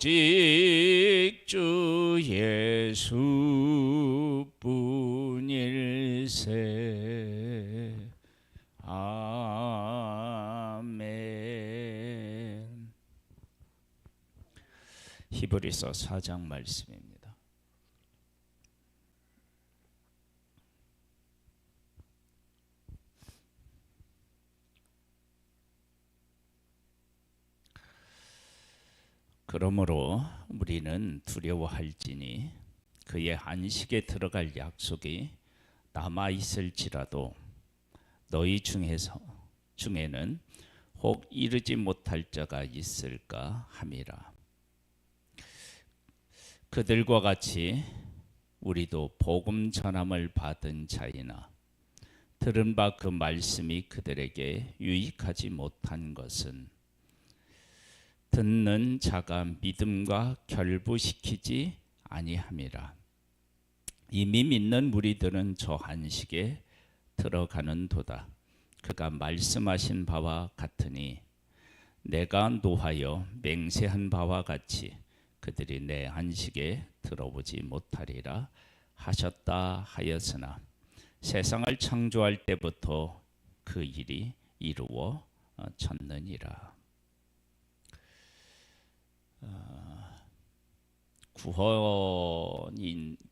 오직 주 예수뿐일세. 아멘. 히브리서 4장 말씀입니다. 그러므로 우리는 두려워할지니 그의 안식에 들어갈 약속이 남아 있을지라도 너희 중에는 혹 이르지 못할 자가 있을까 함이라. 그들과 같이 우리도 복음 전함을 받은 자이나 들은 바 그 말씀이 그들에게 유익하지 못한 것은 듣는 자가 믿음과 결부시키지 아니함이라. 이미 믿는 무리들은 저 안식에 들어가는 도다. 그가 말씀하신 바와 같으니 내가 노하여 맹세한 바와 같이 그들이 내 안식에 들어보지 못하리라 하셨다 하였으나 세상을 창조할 때부터 그 일이 이루어졌느니라.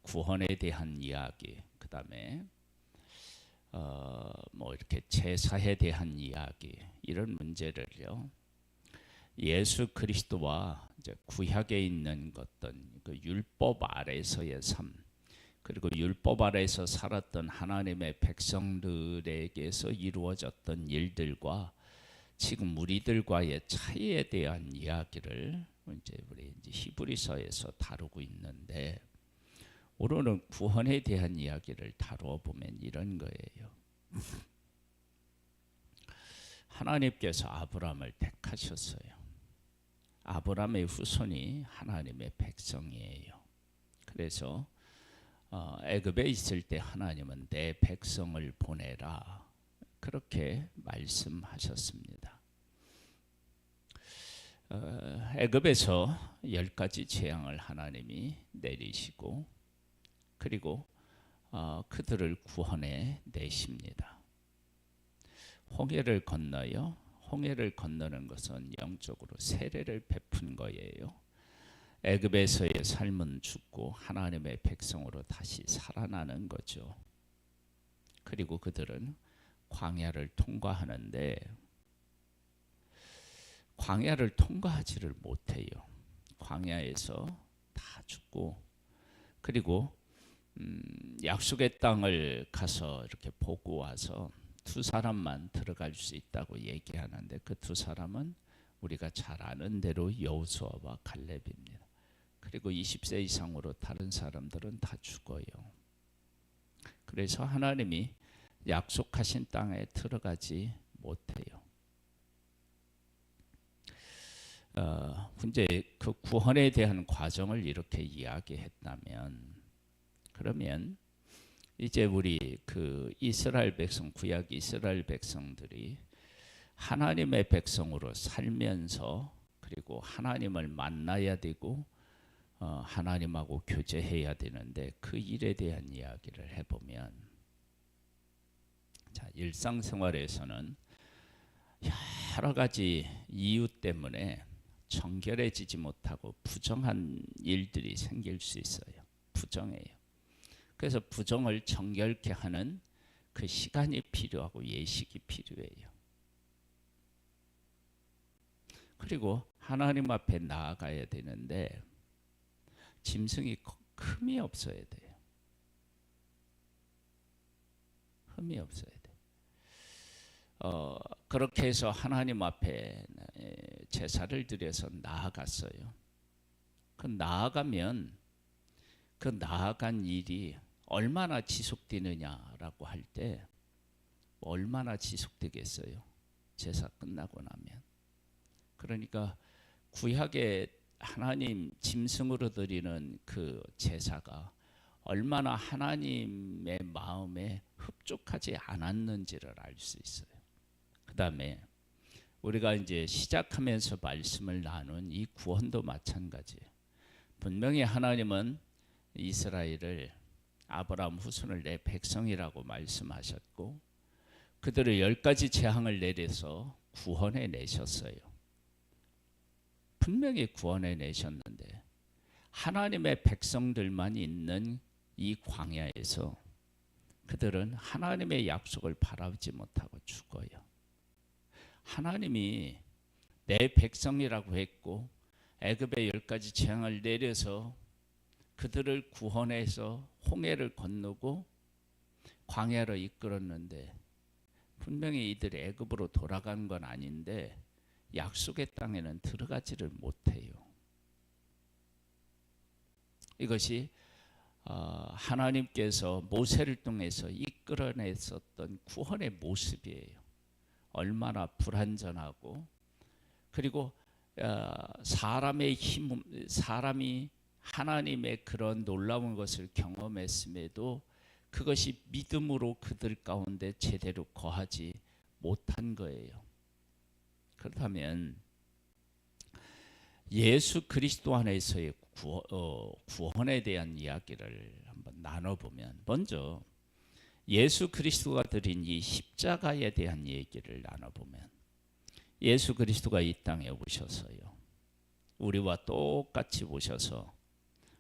구원에 대한 이야기, 그 다음에 이렇게 제사에 대한 이야기, 이런 문제를요, 예수 그리스도와 이제 구약에 있는 어떤 그 율법 아래서의 삶, 그리고 율법 아래에서 살았던 하나님의 백성들에게서 이루어졌던 일들과 지금 우리들과의 차이에 대한 이야기를 우리 히브리서에서 다루고 있는데, 오늘은 구원에 대한 이야기를 다루어 보면 이런 거예요. 하나님께서 아브라함을 택하셨어요. 아브라함의 후손이 하나님의 백성이에요. 그래서 애굽에 있을 때 하나님은 내 백성을 보내라, 그렇게 말씀하셨습니다. 애굽에서 10가지 재앙을 하나님이 내리시고, 그리고 그들을 구원해 내십니다. 홍해를 건너요. 홍해를 건너는 것은 영적으로 세례를 베푼 거예요. 애굽에서의 삶은 죽고 하나님의 백성으로 다시 살아나는 거죠. 그리고 그들은 광야를 통과하는데 광야를 통과하지를 못해요. 광야에서 다 죽고, 그리고 약속의 땅을 가서 이렇게 보고 와서 두 사람만 들어갈 수 있다고 얘기하는데, 그 두 사람은 우리가 잘 아는 대로 여호수아와 갈렙입니다. 그리고 20세 이상으로 다른 사람들은 다 죽어요. 그래서 하나님이 약속하신 땅에 들어가지 못해요. 이제 그 구원에 대한 과정을 이렇게 이야기했다면, 그러면 이제 우리 그 이스라엘 백성, 구약 이스라엘 백성들이 하나님의 백성으로 살면서, 그리고 하나님을 만나야 되고 하나님하고 교제해야 되는데, 그 일에 대한 이야기를 해보면, 자, 일상생활에서는 여러 가지 이유 때문에 정결해지지 못하고 부정한 일들이 생길 수 있어요. 부정해요. 그래서 부정을 정결케 하는 그 시간이 필요하고 예식이 필요해요. 그리고 하나님 앞에 나아가야 되는데 짐승이 흠이 없어야 돼요. 흠이 없어야 돼요. 그렇게 해서 하나님 앞에 제사를 드려서 나아갔어요. 그 나아가면 그 나아간 일이 얼마나 지속되느냐라고 할 때 얼마나 지속되겠어요? 제사 끝나고 나면. 그러니까 구약의 하나님 짐승으로 드리는 그 제사가 얼마나 하나님의 마음에 흡족하지 않았는지를 알 수 있어요. 그 다음에 우리가 이제 시작하면서 말씀을 나눈 이 구원도 마찬가지예요. 분명히 하나님은 이스라엘을 아브라함 후손을 내 백성이라고 말씀하셨고 그들을 10가지 재앙을 내려서 구원해 내셨어요. 분명히 구원해 내셨는데 하나님의 백성들만 있는 이 광야에서 그들은 하나님의 약속을 바라지 못하고 죽어요. 하나님이 내 백성이라고 했고 애굽의 10가지 재앙을 내려서 그들을 구원해서 홍해를 건너고 광야로 이끌었는데 분명히 이들이 애굽으로 돌아간 건 아닌데 약속의 땅에는 들어가지를 못해요. 이것이 하나님께서 모세를 통해서 이끌어냈었던 구원의 모습이에요. 얼마나 불완전하고 그리고 사람의 힘, 사람이 하나님의 그런 놀라운 것을 경험했음에도 그것이 믿음으로 그들 가운데 제대로 거하지 못한 거예요. 그렇다면 예수 그리스도 안에서의 구원에 대한 이야기를 한번 나눠보면 먼저 예수 그리스도가 드린 이 십자가에 대한 얘기를 나눠보면 예수 그리스도가 이 땅에 오셔서요. 우리와 똑같이 오셔서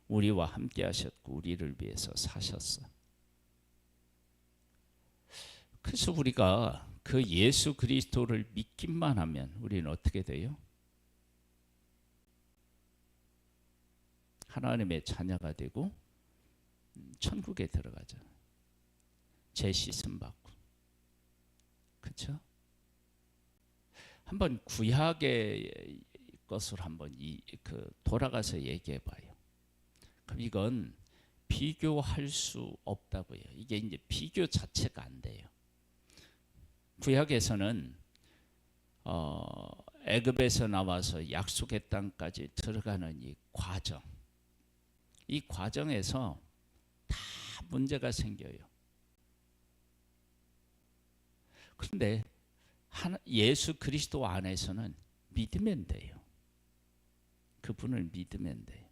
우리와 함께 하셨고 우리를 위해서 사셨어요. 그래서 우리가 그 예수 그리스도를 믿기만 하면 우리는 어떻게 돼요? 하나님의 자녀가 되고 천국에 들어가죠. 죄 씻음 받고. 그렇죠? 한번 구약의 것을 한번 돌아가서 얘기해 봐요. 그럼 이건 비교할 수 없다고요. 이게 이제 비교 자체가 안 돼요. 구약에서는 애굽에서 나와서 약속의 땅까지 들어가는 이 과정, 이 과정에서 다 문제가 생겨요. 그런데 예수 그리스도 안에서는 믿으면 돼요. 그분을 믿으면 돼요.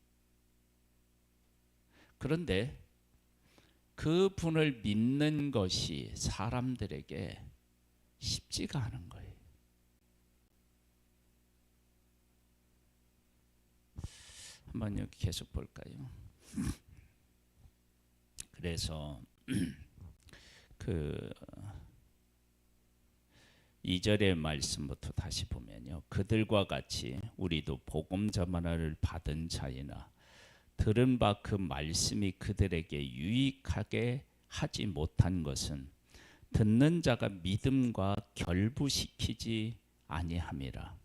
그런데 그분을 믿는 것이 사람들에게 쉽지가 않은 거예요. 한번 여기 계속 볼까요? 그래서 2절의 말씀부터 다시 보면요. 그들과 같이 우리도 복음 전하를 받은 자이나 들은 바 그 말씀이 그들에게 유익하게 하지 못한 것은 듣는 자가 믿음과 결부시키지 아니함이라.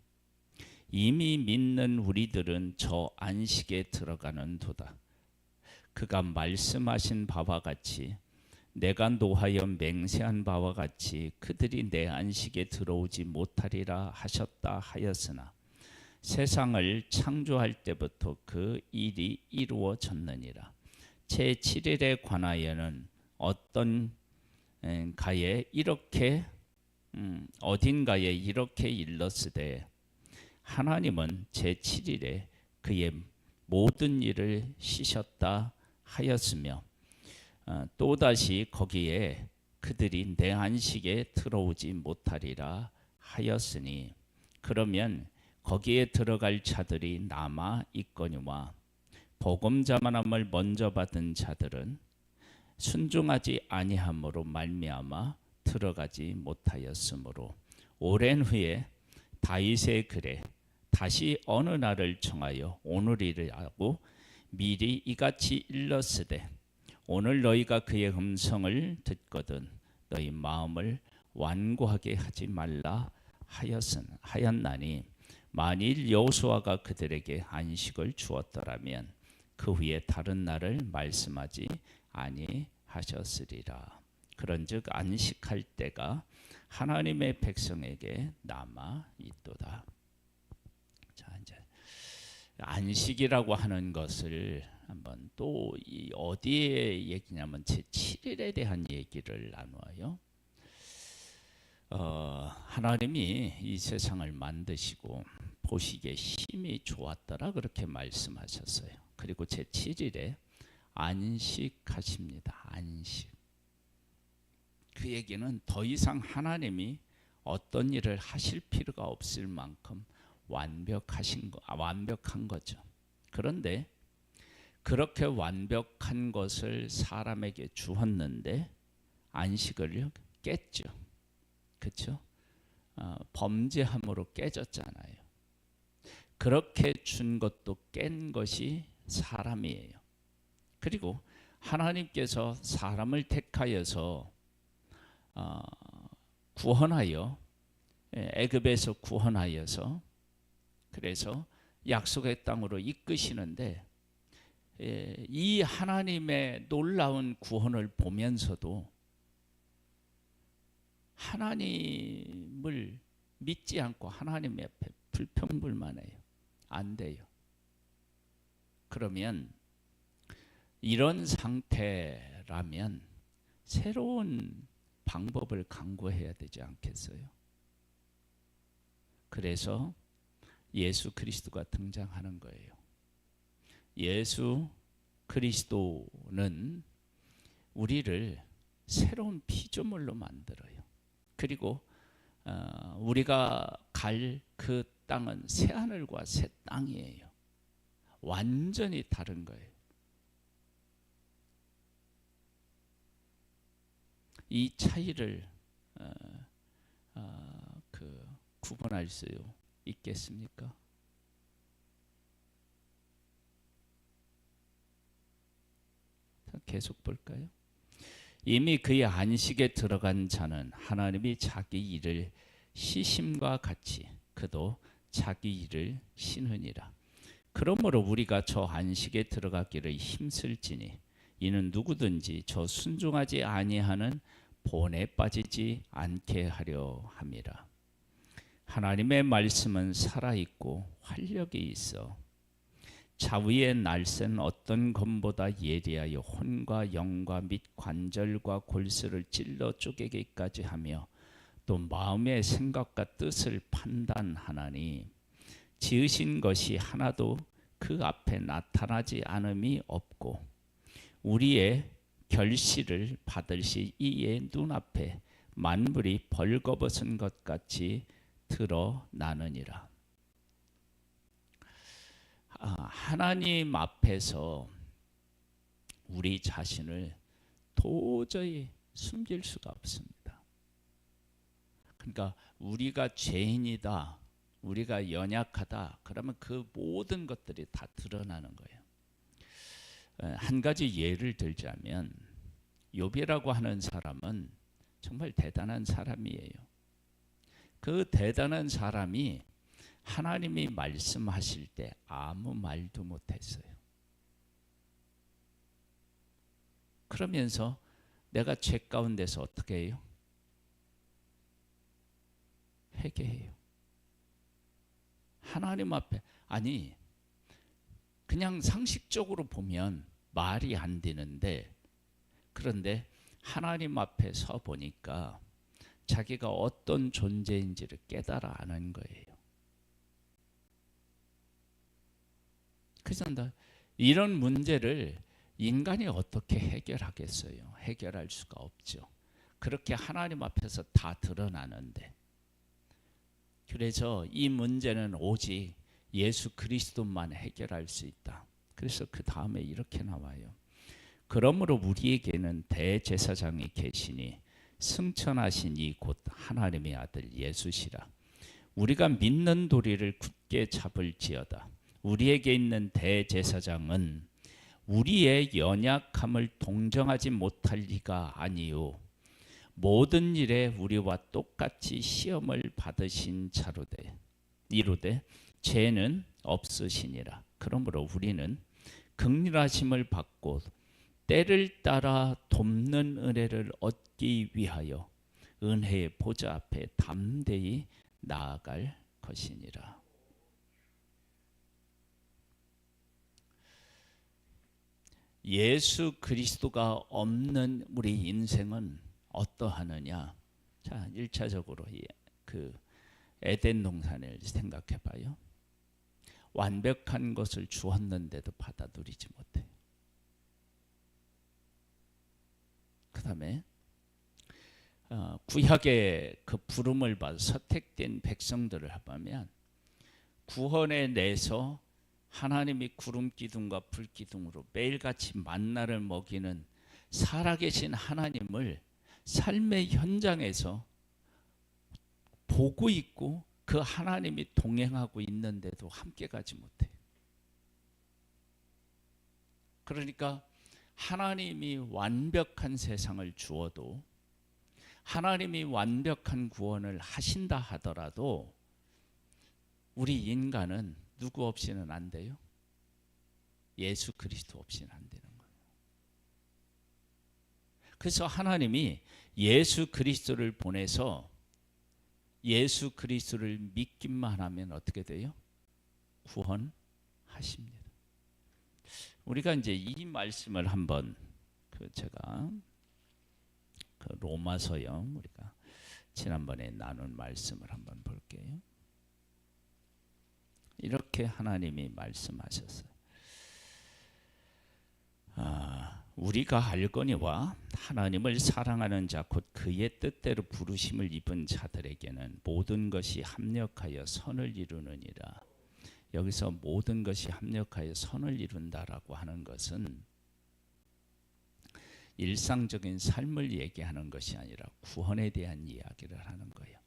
이미 믿는 우리들은 저 안식에 들어가는 도다. 그가 말씀하신 바와 같이 내가 노하여 맹세한 바와 같이 그들이 내 안식에 들어오지 못하리라 하셨다 하였으나 세상을 창조할 때부터 그 일이 이루어졌느니라. 제7일에 관하여는 어딘가에 이렇게 일렀으되 하나님은 제7일에 그의 모든 일을 쉬셨다 하였으며 또다시 거기에 그들이 내 안식에 들어오지 못하리라 하였으니 그러면 거기에 들어갈 자들이 남아 있거니와 복음 전함을 먼저 받은 자들은 순종하지 아니함으로 말미암아 들어가지 못하였으므로 오랜 후에 다윗의 글에 다시 어느 날을 정하여 오늘이라고 미리 이같이 일렀으되 오늘 너희가 그의 음성을 듣거든 너희 마음을 완고하게 하지 말라 하였나니 만일 여호수아가 그들에게 안식을 주었더라면 그 후에 다른 날을 말씀하지 아니하셨으리라. 그런즉 안식할 때가 하나님의 백성에게 남아 있도다. 자, 이제 안식이라고 하는 것을 한번 또 어디에 얘기냐면 제7일에 대한 얘기를 나누어요. 하나님이 이 세상을 만드시고 보시기에 힘이 좋았더라 그렇게 말씀하셨어요. 그리고 제7일에 안식하십니다. 안식. 그 얘기는 더 이상 하나님이 어떤 일을 하실 필요가 없을 만큼 완벽한 거죠. 그런데 그렇게 완벽한 것을 사람에게 주었는데 안식을 깼죠. 그렇죠? 범죄함으로 깨졌잖아요. 그렇게 준 것도 깬 것이 사람이에요. 그리고 하나님께서 사람을 택하여서 구원하여 애굽에서 구원하여서 그래서 약속의 땅으로 이끄시는데 이 하나님의 놀라운 구원을 보면서도 하나님을 믿지 않고 하나님 앞에 불평불만해요. 안 돼요. 그러면 이런 상태라면 새로운 방법을 강구해야 되지 않겠어요? 그래서 예수 그리스도가 등장하는 거예요. 예수 그리스도는 우리를 새로운 피조물로 만들어요. 그리고 우리가 갈 그 땅은 새 하늘과 새 땅이에요. 완전히 다른 거예요. 이 차이를 구분할 수 있겠습니까? 계속 볼까요? 이미 그의 안식에 들어간 자는 하나님이 자기 일을 쉬심과 같이 그도 자기 일을 쉬느니라. 그러므로 우리가 저 안식에 들어가기를 힘쓸지니 이는 누구든지 저 순종하지 아니하는 본에 빠지지 않게 하려 함이라. 하나님의 말씀은 살아있고 활력이 있어 자위의 날쌘 어떤 검보다 예리하여 혼과 영과 및 관절과 골수를 찔러 쪼개기까지 하며 또 마음의 생각과 뜻을 판단하나니 지으신 것이 하나도 그 앞에 나타나지 않음이 없고 우리의 결실을 받으실 이의 눈앞에 만물이 벌거벗은 것 같이 드러나느니라. 하나님 앞에서 우리 자신을 도저히 숨길 수가 없습니다. 그러니까 우리가 죄인이다, 우리가 연약하다, 그러면 그 모든 것들이 다 드러나는 거예요. 한 가지 예를 들자면 욥이라고 하는 사람은 정말 대단한 사람이에요. 그 대단한 사람이 하나님이 말씀하실 때 아무 말도 못했어요. 그러면서 내가 죄 가운데서 어떻게 해요? 회개해요. 하나님 앞에 아니 그냥 상식적으로 보면 말이 안 되는데 그런데 하나님 앞에 서 보니까 자기가 어떤 존재인지를 깨달아 아는 거예요. 그래서 이런 문제를 인간이 어떻게 해결하겠어요? 해결할 수가 없죠. 그렇게 하나님 앞에서 다 드러나는데 그래서 이 문제는 오직 예수 그리스도만 해결할 수 있다. 그래서 그 다음에 이렇게 나와요. 그러므로 우리에게는 대제사장이 계시니 승천하신 이 곧 하나님의 아들 예수시라. 우리가 믿는 도리를 굳게 잡을지어다. 우리에게 있는 대제사장은 우리의 연약함을 동정하지 못할 리가 아니요 모든 일에 우리와 똑같이 시험을 받으신 자로되 이로되 죄는 없으시니라. 그러므로 우리는 긍휼하심을 받고 때를 따라 돕는 은혜를 얻기 위하여 은혜의 보좌 앞에 담대히 나아갈 것이니라. 예수 그리스도가 없는 우리 인생은 어떠하느냐? 자, 1차적으로 그 에덴 동산을 생각해 봐요. 완벽한 것을 주었는데도 받아들이지 못해. 그 다음에 구약의 그 부름을 받아 선택된 백성들을 보면 구원에 내서 하나님이 구름 기둥과 불 기둥으로 매일같이 만나를 먹이는 살아계신 하나님을 삶의 현장에서 보고 있고 그 하나님이 동행하고 있는데도 함께 가지 못해. 그러니까 하나님이 완벽한 세상을 주어도, 하나님이 완벽한 구원을 하신다 하더라도 우리 인간은 누구 없이는 안 돼요? 예수 그리스도 없이는 안 되는 거예요. 그래서 하나님이 예수 그리스도를 보내서 예수 그리스도를 믿기만 하면 어떻게 돼요? 구원하십니다. 우리가 이제 이 말씀을 한번 제가 로마서요, 우리가 지난번에 나눈 말씀을 한번 볼게요. 이렇게 하나님이 말씀하셨어요. 우리가 알거니와 하나님을 사랑하는 자 곧 그의 뜻대로 부르심을 입은 자들에게는 모든 것이 합력하여 선을 이루느니라. 여기서 모든 것이 합력하여 선을 이룬다라고 하는 것은 일상적인 삶을 얘기하는 것이 아니라 구원에 대한 이야기를 하는 거예요.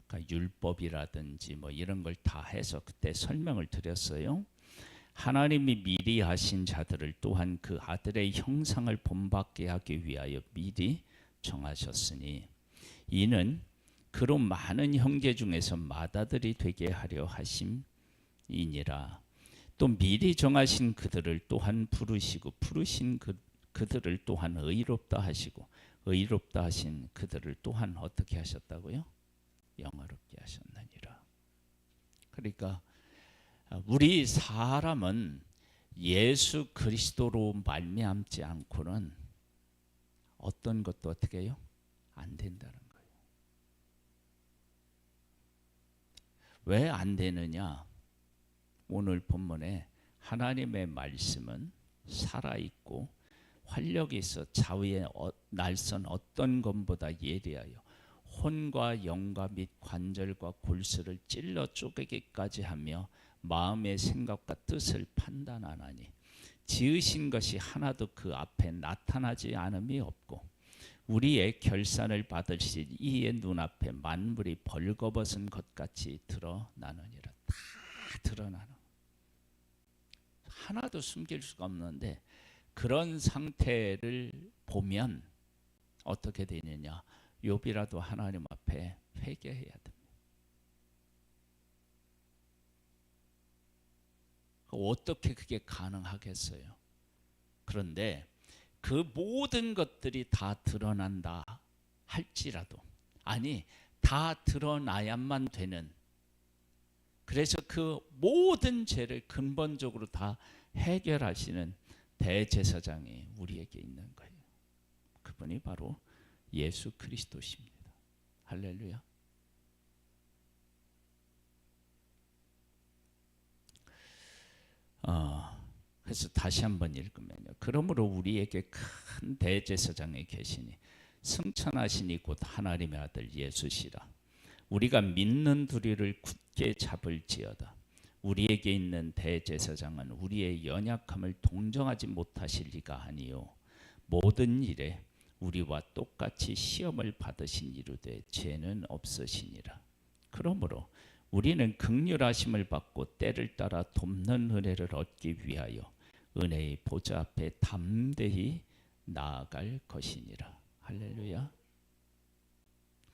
그러니까 율법이라든지 뭐 이런 걸 다 해서 그때 설명을 드렸어요. 하나님이 미리 하신 자들을 또한 그 아들의 형상을 본받게 하기 위하여 미리 정하셨으니 이는 그로 많은 형제 중에서 맏아들이 되게 하려 하심이니라. 또 미리 정하신 그들을 또한 부르시고 부르신 그들을 또한 의롭다 하시고 의롭다 하신 그들을 또한 어떻게 하셨다고요? 영화롭게 하셨느니라. 그러니까 우리 사람은 예수 그리스도로 말미암지 않고는 어떤 것도 어떻게 해요? 안 된다는 거예요. 왜 안 되느냐? 오늘 본문에 하나님의 말씀은 살아있고 활력이 있어 좌우의 날선 어떤 것보다 예리하여 혼과 영과 및 관절과 골수를 찔러 쪼개기까지 하며 마음의 생각과 뜻을 판단하나니 지으신 것이 하나도 그 앞에 나타나지 않음이 없고 우리의 결산을 받으실 이의 눈앞에 만물이 벌거벗은 것 같이 드러나느니라. 다 드러나는, 하나도 숨길 수가 없는데 그런 상태를 보면 어떻게 되느냐? 욥이라도 하나님 앞에 회개해야 됩니다. 어떻게 그게 가능하겠어요? 그런데 그 모든 것들이 다 드러난다 할지라도, 아니 다 드러나야만 되는, 그래서 그 모든 죄를 근본적으로 다 해결하시는 대제사장이 우리에게 있는 거예요. 그분이 바로 예수 그리스도십니다. 할렐루야. 그래서 다시 한번 읽으면요. 그러므로 우리에게 큰 대제사장이 계시니 승천하시니 곧 하나님의 아들 예수시라. 우리가 믿는 도리를 굳게 잡을지어다. 우리에게 있는 대제사장은 우리의 연약함을 동정하지 못하실 리가 아니요 모든 일에 우리와 똑같이 시험을 받으신 이루되 죄는 없으시니라. 그러므로 우리는 긍휼하심을 받고 때를 따라 돕는 은혜를 얻기 위하여 은혜의 보좌 앞에 담대히 나아갈 것이니라. 할렐루야.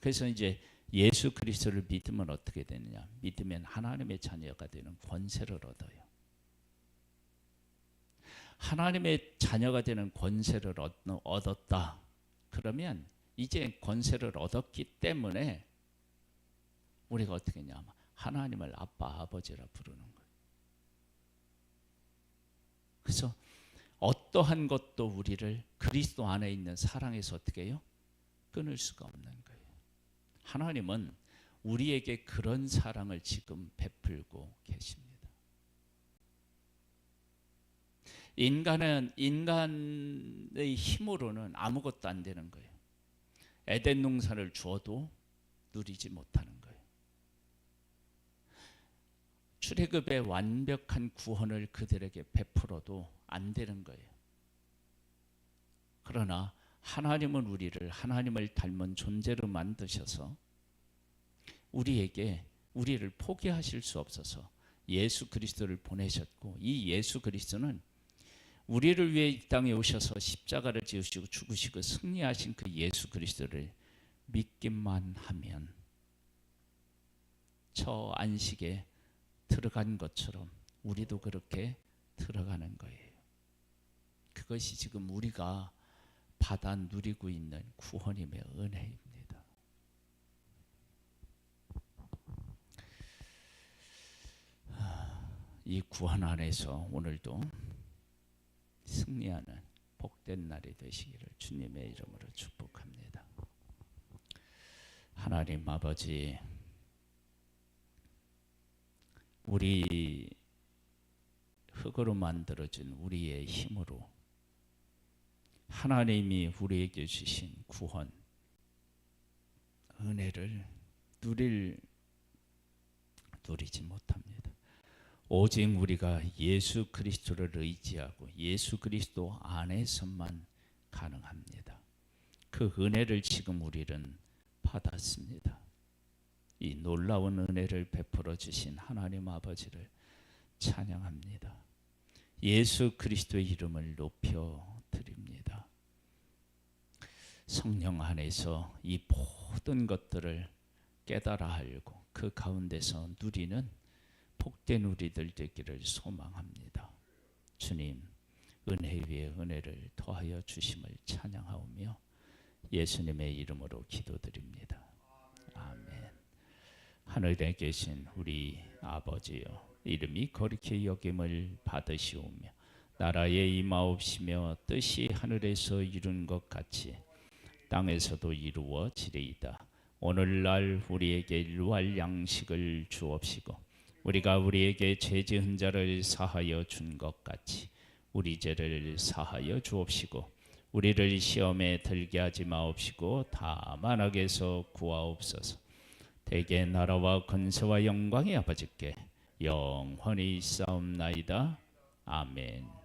그래서 이제 예수 그리스도를 믿으면 어떻게 되느냐? 믿으면 하나님의 자녀가 되는 권세를 얻어요. 하나님의 자녀가 되는 권세를 얻었다. 그러면 이제 권세를 얻었기 때문에 우리가 어떻게 했냐? 하나님을 아빠, 아버지라 부르는 거예요. 그래서 어떠한 것도 우리를 그리스도 안에 있는 사랑에서 어떻게 해요? 끊을 수가 없는 거예요. 하나님은 우리에게 그런 사랑을 지금 베풀고 계십니다. 인간의 힘으로는 아무것도 안 되는 거예요. 에덴 농사를 주어도 누리지 못하는 거예요. 출애굽의 완벽한 구원을 그들에게 베풀어도 안 되는 거예요. 그러나 하나님은 하나님을 닮은 존재로 만드셔서 우리를 포기하실 수 없어서 예수 그리스도를 보내셨고, 이 예수 그리스도는 우리를 위해 이 땅에 오셔서 십자가를 지으시고 죽으시고 승리하신 그 예수 그리스도를 믿기만 하면 저 안식에 들어간 것처럼 우리도 그렇게 들어가는 거예요. 그것이 지금 우리가 받아 누리고 있는 구원임의 은혜입니다. 이 구원 안에서 오늘도 승리하는 복된 날이 되시기를 주님의 이름으로 축복합니다. 하나님 아버지, 우리 흙으로 만들어진 우리의 힘으로 하나님이 우리에게 주신 구원, 은혜를 누리지 못합니다. 오직 우리가 예수 그리스도를 의지하고 예수 그리스도 안에서만 가능합니다. 그 은혜를 지금 우리는 받았습니다. 이 놀라운 은혜를 베풀어 주신 하나님 아버지를 찬양합니다. 예수 그리스도의 이름을 높여 드립니다. 성령 안에서 이 모든 것들을 깨달아 알고 그 가운데서 누리는 복된 우리들 되기를 소망합니다. 주님, 은혜 위에 은혜를 더하여 주심을 찬양하오며 예수님의 이름으로 기도드립니다. 아멘. 하늘에 계신 우리 아버지여, 이름이 거룩히 여김을 받으시오며 나라에 임하옵시며 뜻이 하늘에서 이룬 것 같이 땅에서도 이루어지리이다. 오늘날 우리에게 일용할 양식을 주옵시고 우리가 우리에게 죄 지은 자를 사하여 준 것 같이 우리 죄를 사하여 주옵시고 우리를 시험에 들게 하지 마옵시고 다만 악에서 구하옵소서. 대개 나라와 권세와 영광이 아버지께 영원히 있사옵나이다. 아멘.